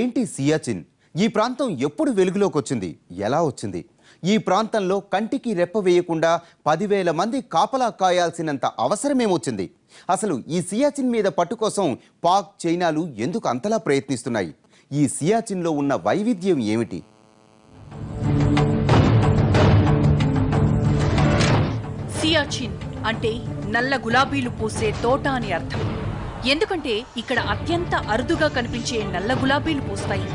ఏంటి సియాచిన్? ఈ ప్రాంతం ఎప్పుడు వెలుగులోకి వచ్చింది? ఎలా వచ్చింది? ఈ ప్రాంతంలో కంటికి రెప్ప వేయకుండా 10,000 మంది కాపలా కాయాల్సినంత అవసరమేమొచ్చింది? అసలు ఈ సియాచిన్ మీద పట్టు కోసం పాక్, చైనాలు ఎందుకు అంతలా ప్రయత్నిస్తున్నాయి? ఈ సియాచిన్లో ఉన్న వైవిధ్యం ఏమిటి? సియాచిన్ అంటే నల్ల గులాబీలు పూసే తోట అని అర్థం. ఎందుకంటే ఇక్కడ అత్యంత అరుదుగా కనిపించే నల్ల గులాబీలు పూస్తాయి.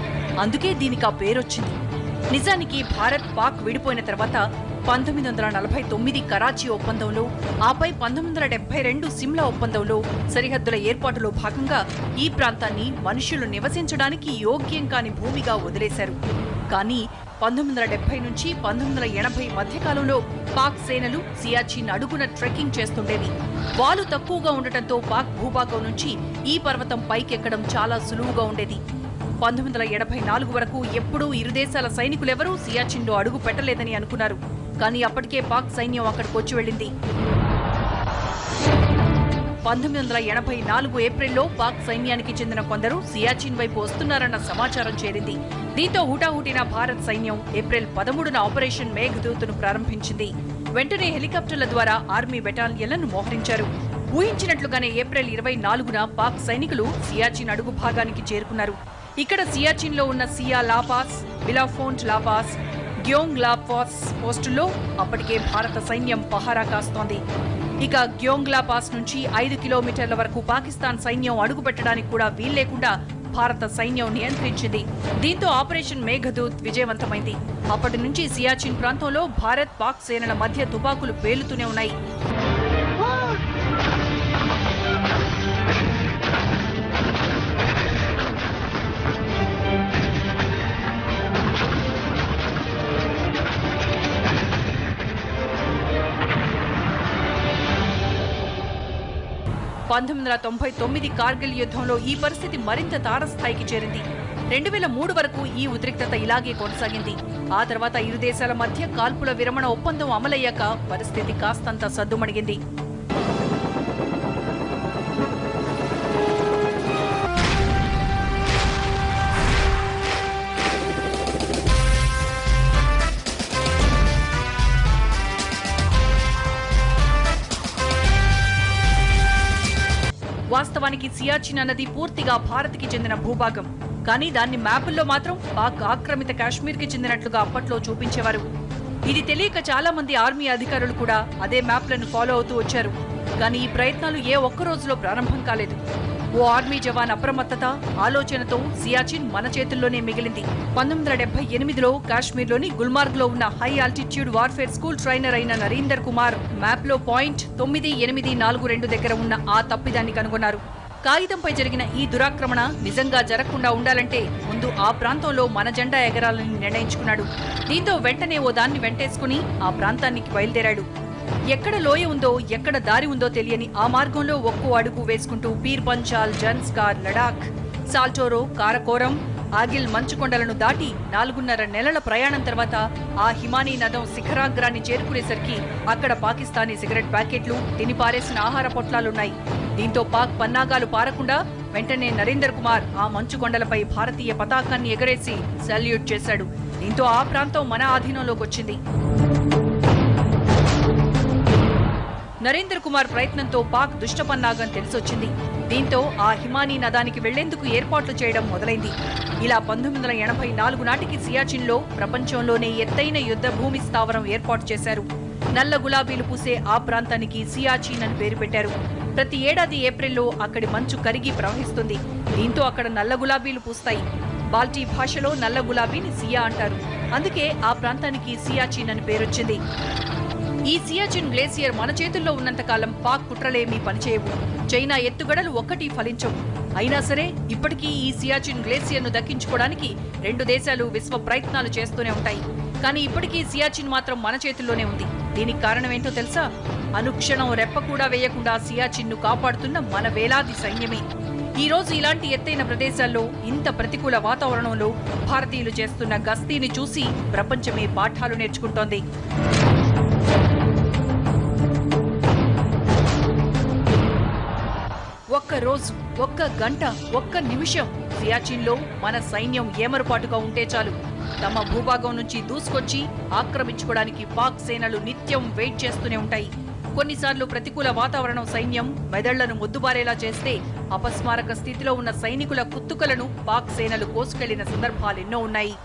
అందుకే దీనికి ఆ పేరొచ్చింది. నిజానికి భారత్ పాక్ విడిపోయిన తర్వాత 1949 కరాచీ ఒప్పందంలో, ఆపై 1972 సిమ్లా ఒప్పందంలో సరిహద్దుల ఏర్పాటులో భాగంగా ఈ ప్రాంతాన్ని మనుషులు నివసించడానికి యోగ్యం కాని భూమిగా వదిలేశారు. కానీ 1970 నుంచి 1980 మధ్యకాలంలో పాక్ సేనలు సియాచిన్ అడుగున ట్రెక్కింగ్ చేస్తుండేవి. వాలు తక్కువగా ఉండటంతో పాక్ భూభాగం నుంచి ఈ పర్వతం పైకెక్కడం చాలా సులువుగా ఉండేది. 1984 వరకు ఎప్పుడూ ఇరు దేశాల సైనికులెవరూ సియాచిన్లో అడుగు పెట్టలేదని అనుకున్నారు. కానీ అప్పటికే పాక్ సైన్యం అక్కడికి వచ్చి వెళ్లింది. 1984 ఏప్రిల్లో పాక్ సైన్యానికి చెందిన కొందరు సియాచిన్ వైపు వస్తున్నారన్న సమాచారం చేరింది. దీంతో హుటాహుటిన భారత్ సైన్యం ఏప్రిల్ 13న ఆపరేషన్ మేఘదూత్ను ప్రారంభించింది. వెంటనే హెలికాప్టర్ల ద్వారా ఆర్మీ బెటాలియన్లను మోహరించారు. ఊహించినట్లుగానే ఏప్రిల్ 24న పాక్ సైనికులు సియాచిన్ అడుగు భాగానికి చేరుకున్నారు. ఇక్కడ సియాచిన్లో ఉన్న సియా లాపాస్, బిలాఫోంట్ లాపాస్, గ్యోంగ్ లాపాస్ పోస్టుల్లో అప్పటికే భారత సైన్యం పహారా కాస్తోంది. ఇక గ్యోంగ్లా పాస్ నుంచి 5 కిలోమీటర్ల వరకు పాకిస్తాన్ సైన్యం అడుగుపెట్టడానికి కూడా వీల్లేకుండా భారత సైన్యం నియంత్రించింది. దీంతో ఆపరేషన్ మేఘదూత్ విజయవంతమైంది. అప్పటి నుంచి సియాచిన్ ప్రాంతంలో భారత్, పాక్ సేనల మధ్య తుపాకులు పేలుతూనే ఉన్నాయి. కార్గిల్ యుద్ధంలో ఈ పరిస్థితి మరింత తారస్థాయికి చేరింది. 2003 వరకు ఈ ఉద్రిక్తత ఇలాగే కొనసాగింది. ఆ తర్వాత ఇరు దేశాల మధ్య కాల్పుల విరమణ ఒప్పందం అమలయ్యాక పరిస్థితి కాస్తంత సద్దుమణిగింది. వాస్తవానికి సియాచిన్ అన్నది పూర్తిగా భారత్కి చెందిన భూభాగం. కానీ దాన్ని మ్యాపుల్లో మాత్రం పాక్ ఆక్రమిత కాశ్మీర్కి చెందినట్లుగా అప్పట్లో చూపించేవారు. ఇది తెలియక చాలా మంది ఆర్మీ అధికారులు కూడా అదే మ్యాప్లను ఫాలో అవుతూ వచ్చారు. కానీ ఈ ప్రయత్నాలు ఏ ఒక్క రోజులో ప్రారంభం కాలేదు. ఓ ఆర్మీ జవాన్ అప్రమత్తత, ఆలోచనతో సియాచిన్ మన చేతుల్లోనే మిగిలింది. 1978లో కాశ్మీర్లోని గుల్మార్గ్లో ఉన్న high altitude warfare school trainer అయిన నరీందర్ కుమార్ మ్యాప్లో పాయింట్ 9842 దగ్గర ఉన్న ఆ తప్పిదాన్ని కనుగొన్నారు. కాగితంపై జరిగిన ఈ దురాక్రమణ నిజంగా జరగకుండా ఉండాలంటే ముందు ఆ ప్రాంతంలో మన జెండా ఎగరాలని నిర్ణయించుకున్నాడు. దీంతో వెంటనే ఓ దాన్ని వెంటేసుకుని ఆ ప్రాంతానికి బయలుదేరాడు. ఎక్కడ లోయ ఉందో, ఎక్కడ దారి ఉందో తెలియని ఆ మార్గంలో ఒక్కో అడుగు వేసుకుంటూ పీర్ పంచాల్, జన్స్కార్, లడాక్, సాల్టోరో, కారకోరం, ఆగిల్ మంచుకొండలను దాటి 4.5 నెలల ప్రయాణం తర్వాత ఆ హిమానీ నదం శిఖరాగ్రాన్ని చేరుకునేసరికి అక్కడ పాకిస్తానీ సిగరెట్ ప్యాకెట్లు, తినిపారేసిన ఆహార పొట్లాలున్నాయి. దీంతో పాక్ పన్నాగాలు పారకుండా వెంటనే నరేందర్ కుమార్ ఆ మంచుకొండలపై భారతీయ పతాకాన్ని ఎగరేసి సల్యూట్ చేశాడు. దీంతో ఆ ప్రాంతం మన ఆధీనంలోకి వచ్చింది. నరేందర్ కుమార్ ప్రయత్నంతో పాక్ దుష్టపన్నాగం తెలిసొచ్చింది. దీంతో ఆ హిమానీ నదానికి వెళ్లేందుకు ఏర్పాట్లు చేయడం మొదలైంది. ఇలా 1984 నాటికి సియాచిన్లో ప్రపంచంలోనే ఎత్తైన యుద్ధ భూమి స్థావరం ఏర్పాటు చేశారు. నల్ల గులాబీలు పూసే ఆ ప్రాంతానికి సియాచిన్ అని పేరు పెట్టారు. ప్రతి ఏడాది ఏప్రిల్లో అక్కడి మంచు కరిగి ప్రవహిస్తుంది. దీంతో అక్కడ నల్ల గులాబీలు పూస్తాయి. బాల్టీ భాషలో నల్ల గులాబీని సియా అంటారు. అందుకే ఆ ప్రాంతానికి సియాచిన్ అని పేరొచ్చింది. ఈ సియాచిన్ గ్లేసియర్ మన చేతుల్లో ఉన్నంతకాలం పాక్ కుట్రలేమీ పనిచేయవు. చైనా ఎత్తుగడలు ఒక్కటి ఫలించవు. అయినా సరే ఇప్పటికీ ఈ సియాచిన్ గ్లేసియర్ను దక్కించుకోవడానికి 2 దేశాలు విశ్వ ప్రయత్నాలు చేస్తూనే ఉంటాయి. కానీ ఇప్పటికీ సియాచిన్ మాత్రం మన చేతుల్లోనే ఉంది. దీనికి కారణమేంటో తెలుసా? అనుక్షణం రెప్ప కూడా వేయకుండా సియాచిన్ను కాపాడుతున్న మన వేలాది సైన్యమే. ఈ రోజు ఇలాంటి ఎత్తైన ప్రదేశాల్లో, ఇంత ప్రతికూల వాతావరణంలో భారతీయులు చేస్తున్న గస్తీని చూసి ప్రపంచమే పాఠాలు నేర్చుకుంటోంది. ఒక్క రోజు, ఒక్క గంట, ఒక్క నిమిషం సియాచిన్లో మన సైన్యం ఏమరుపాటుగా ఉంటే చాలు తమ భూభాగం నుంచి దూసుకొచ్చి ఆక్రమించుకోవడానికి పాక్ సేనలు నిత్యం వెయిట్ చేస్తూనే ఉంటాయి. కొన్నిసార్లు ప్రతికూల వాతావరణం సైన్యం మెదళ్లను మొద్దుబారేలా చేస్తే అపస్మారక స్థితిలో ఉన్న సైనికుల కుత్తుకలను పాక్ సేనలు కోసుకెళ్లిన సందర్భాలెన్నో ఉన్నాయి.